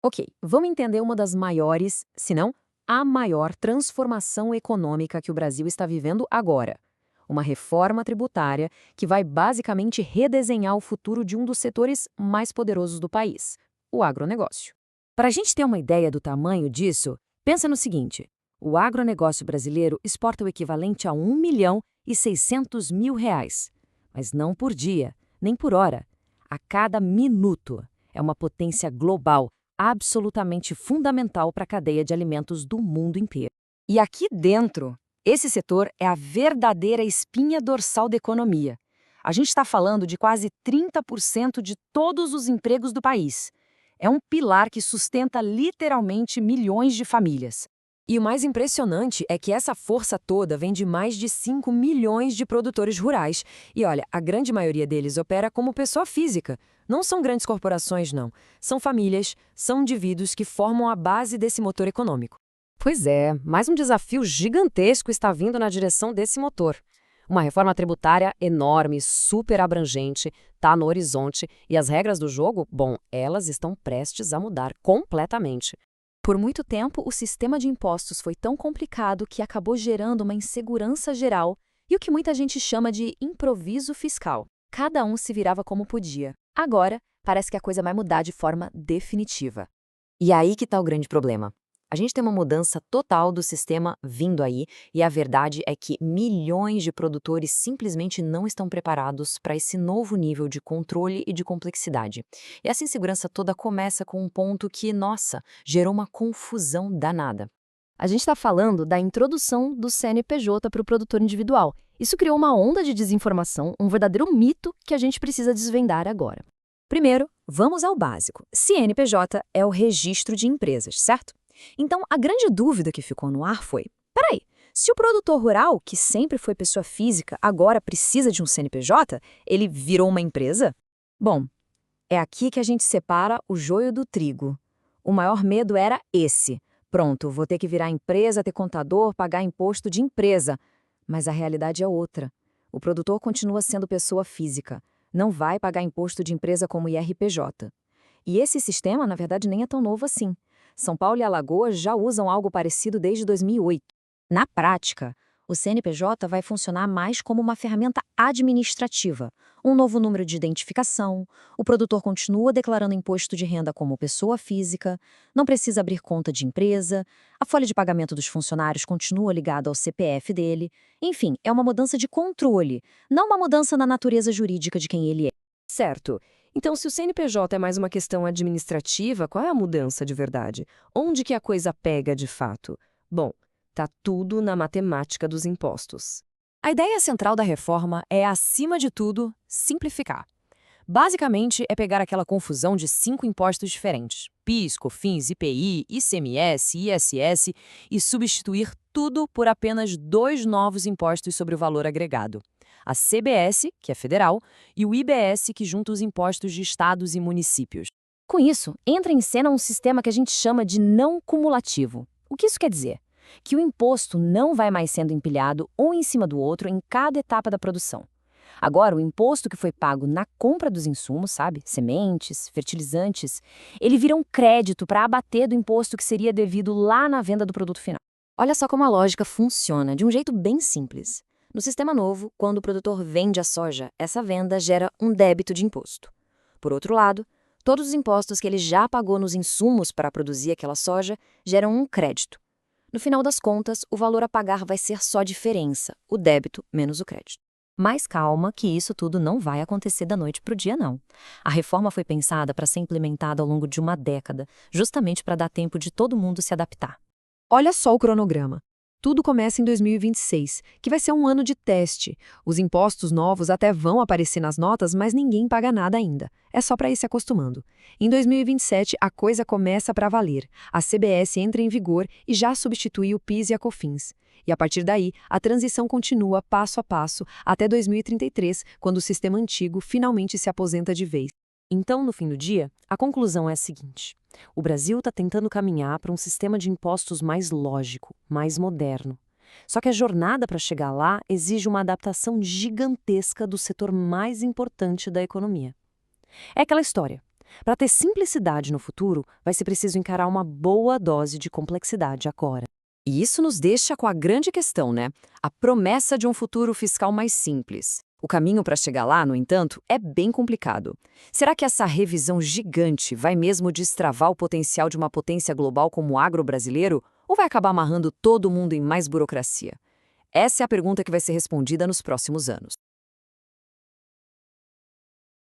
Ok, vamos entender uma das maiores, se não a maior transformação econômica que o Brasil está vivendo agora. Uma reforma tributária que vai basicamente redesenhar o futuro de um dos setores mais poderosos do país, o agronegócio. Para a gente ter uma ideia do tamanho disso, pensa no seguinte: o agronegócio brasileiro exporta o equivalente a 1.600.000 reais. Mas não por dia, nem por hora. A cada minuto. É uma potência global absolutamente fundamental para a cadeia de alimentos do mundo inteiro. E aqui dentro, esse setor é a verdadeira espinha dorsal da economia. A gente está falando de quase 30% de todos os empregos do país. É um pilar que sustenta literalmente milhões de famílias. E o mais impressionante é que essa força toda vem de mais de 5 milhões de produtores rurais. E olha, a grande maioria deles opera como pessoa física. Não são grandes corporações, não. São famílias, são indivíduos que formam a base desse motor econômico. Pois é, mais um desafio gigantesco está vindo na direção desse motor. Uma reforma tributária enorme, super abrangente, está no horizonte e as regras do jogo, bom, elas estão prestes a mudar completamente. Por muito tempo, o sistema de impostos foi tão complicado que acabou gerando uma insegurança geral e o que muita gente chama de improviso fiscal. Cada um se virava como podia. Agora, parece que a coisa vai mudar de forma definitiva. E aí que está o grande problema. A gente tem uma mudança total do sistema vindo aí, e a verdade é que milhões de produtores simplesmente não estão preparados para esse novo nível de controle e de complexidade. E essa insegurança toda começa com um ponto que, nossa, gerou uma confusão danada. A gente está falando da introdução do CNPJ para o produtor individual. Isso criou uma onda de desinformação, um verdadeiro mito que a gente precisa desvendar agora. Primeiro, vamos ao básico. CNPJ é o registro de empresas, certo? Então, a grande dúvida que ficou no ar foi: peraí, se o produtor rural, que sempre foi pessoa física, agora precisa de um CNPJ, ele virou uma empresa? Bom, é aqui que a gente separa o joio do trigo. O maior medo era esse. Pronto, vou ter que virar empresa, ter contador, pagar imposto de empresa. Mas a realidade é outra. O produtor continua sendo pessoa física. Não vai pagar imposto de empresa como IRPJ. E esse sistema, na verdade, nem é tão novo assim. São Paulo e Alagoas já usam algo parecido desde 2008. Na prática, o CNPJ vai funcionar mais como uma ferramenta administrativa, um novo número de identificação, o produtor continua declarando imposto de renda como pessoa física, não precisa abrir conta de empresa, a folha de pagamento dos funcionários continua ligada ao CPF dele. Enfim, é uma mudança de controle, não uma mudança na natureza jurídica de quem ele é. Certo. Então, se o CNPJ é mais uma questão administrativa, qual é a mudança de verdade? Onde que a coisa pega de fato? Bom, tá tudo na matemática dos impostos. A ideia central da reforma é, acima de tudo, simplificar. Basicamente, é pegar aquela confusão de 5 impostos diferentes, PIS, COFINS, IPI, ICMS, ISS, e substituir tudo por apenas 2 novos impostos sobre o valor agregado. A CBS, que é federal, e o IBS, que junta os impostos de estados e municípios. Com isso, entra em cena um sistema que a gente chama de não cumulativo. O que isso quer dizer? Que o imposto não vai mais sendo empilhado um em cima do outro em cada etapa da produção. Agora, o imposto que foi pago na compra dos insumos, sabe, sementes, fertilizantes, ele vira um crédito para abater do imposto que seria devido lá na venda do produto final. Olha só como a lógica funciona, de um jeito bem simples. No sistema novo, quando o produtor vende a soja, essa venda gera um débito de imposto. Por outro lado, todos os impostos que ele já pagou nos insumos para produzir aquela soja geram um crédito. No final das contas, o valor a pagar vai ser só diferença, o débito menos o crédito. Mas calma que isso tudo não vai acontecer da noite para o dia, não. A reforma foi pensada para ser implementada ao longo de uma década, justamente para dar tempo de todo mundo se adaptar. Olha só o cronograma. Tudo começa em 2026, que vai ser um ano de teste. Os impostos novos até vão aparecer nas notas, mas ninguém paga nada ainda. É só para ir se acostumando. Em 2027, a coisa começa para valer. A CBS entra em vigor e já substitui o PIS e a COFINS. E a partir daí, a transição continua passo a passo até 2033, quando o sistema antigo finalmente se aposenta de vez. Então, no fim do dia, a conclusão é a seguinte: o Brasil está tentando caminhar para um sistema de impostos mais lógico, mais moderno. Só que a jornada para chegar lá exige uma adaptação gigantesca do setor mais importante da economia. É aquela história. Para ter simplicidade no futuro, vai ser preciso encarar uma boa dose de complexidade agora. E isso nos deixa com a grande questão, né? A promessa de um futuro fiscal mais simples. O caminho para chegar lá, no entanto, é bem complicado. Será que essa revisão gigante vai mesmo destravar o potencial de uma potência global como o agro brasileiro? Ou vai acabar amarrando todo mundo em mais burocracia? Essa é a pergunta que vai ser respondida nos próximos anos.